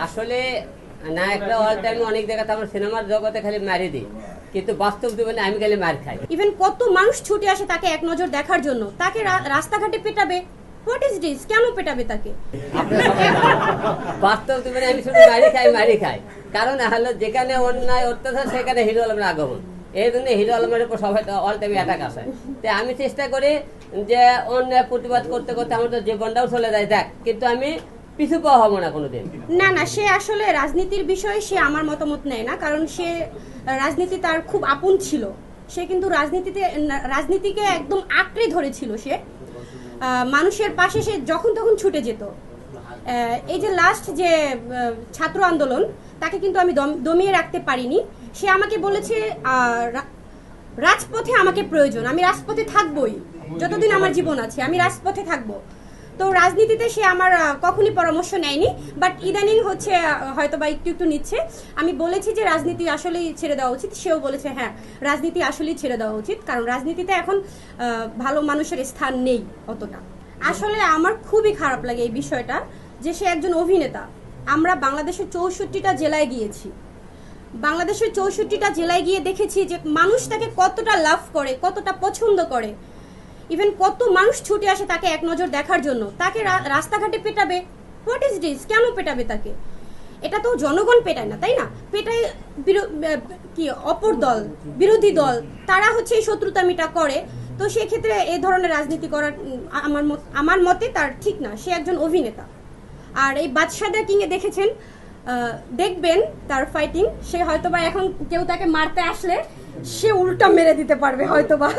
আসলে নায়করা all time অনেক জায়গাতে আমরা সিনেমার জগতে খালি মারি দিই, কিন্তু বাস্তব জীবনে আমি খালি মার খাই। ইভেন কত মানুষ ছুটে আসে তাকে এক নজর দেখার জন্য, তাকে রাস্তাঘাটে পেটাবে। What is this? কেন পেটাবে তাকে? বাস্তব জীবনে আমি শুধু মারি খাই, কারণ হলো যেখানে অন্যায় অত্যাচার সেখানে হিরো আলমের আগমন। এই জন্য হিরো আলমের উপর সবাই অল টাইম অ্যাটাক আসে। তাই আমি চেষ্টা করি যে অন্যায় প্রতিবাদ করতে করতে আমার তো জীবনটাও চলে যায় দেখ, কিন্তু আমি পিছু পাওয়া হবো না কোনোদিন। না, সে আসলে রাজনীতির বিষয়ে সে আমার মতামত নেয় না, কারণ সে রাজনীতি তার খুব আপন ছিল। সে কিন্তু রাজনীতিকে একদম আঁকড়ে ধরেছিল। সে মানুষের পাশে সে যখন তখন ছুটে যেত। এই যে লাস্ট যে ছাত্র আন্দোলন, তাকে কিন্তু আমি দমিয়ে রাখতে পারিনি। সে আমাকে বলেছে রাজপথে আমাকে প্রয়োজন, আমি রাজপথে থাকবই, যতদিন আমার জীবন আছে আমি রাজপথে থাকবো। তো রাজনীতিতে সে আমার কখনই পরামর্শ নেয়নি, বাট ইদানিং হচ্ছে হয়তো বা একটু নিচ্ছে। আমি বলেছি যে রাজনীতি আসলেই ছেড়ে দেওয়া উচিত, সেও বলেছে হ্যাঁ রাজনীতি আসলেই ছেড়ে দেওয়া উচিত, কারণ রাজনীতিতে এখন ভালো মানুষের স্থান নেই অতটা। আসলে আমার খুবই খারাপ লাগে এই বিষয়টা, যে সে একজন অভিনেতা। আমরা বাংলাদেশের 64টা জেলায় গিয়েছি, বাংলাদেশের 64টা জেলায় গিয়ে দেখেছি যে মানুষ তাকে কতটা লাভ করে, কতটা পছন্দ করে। ইভেন কত মানুষ ছুটে আসে তাকে এক নজর দেখার জন্য, তাকে রাস্তাঘাটে পেটাবে। What is this? কেন পেটাবে তাকে? এটা তো জনগণ পেটায় না, তাই না? পেটায় কি অপর দল, বিরোধী দল, তারা হচ্ছে এই শত্রুতামিটা করে। তো সেক্ষেত্রে এই ধরনের রাজনীতি করার আমার মতে তার ঠিক না। সে একজন অভিনেতা। আর এই বাদশাদা কিংয়ে দেখেছেন, দেখবেন তার ফাইটিং। সে হয়তোবা এখন কেউ তাকে মারতে আসলে সে উল্টা মেরে দিতে পারবে হয়তোবা।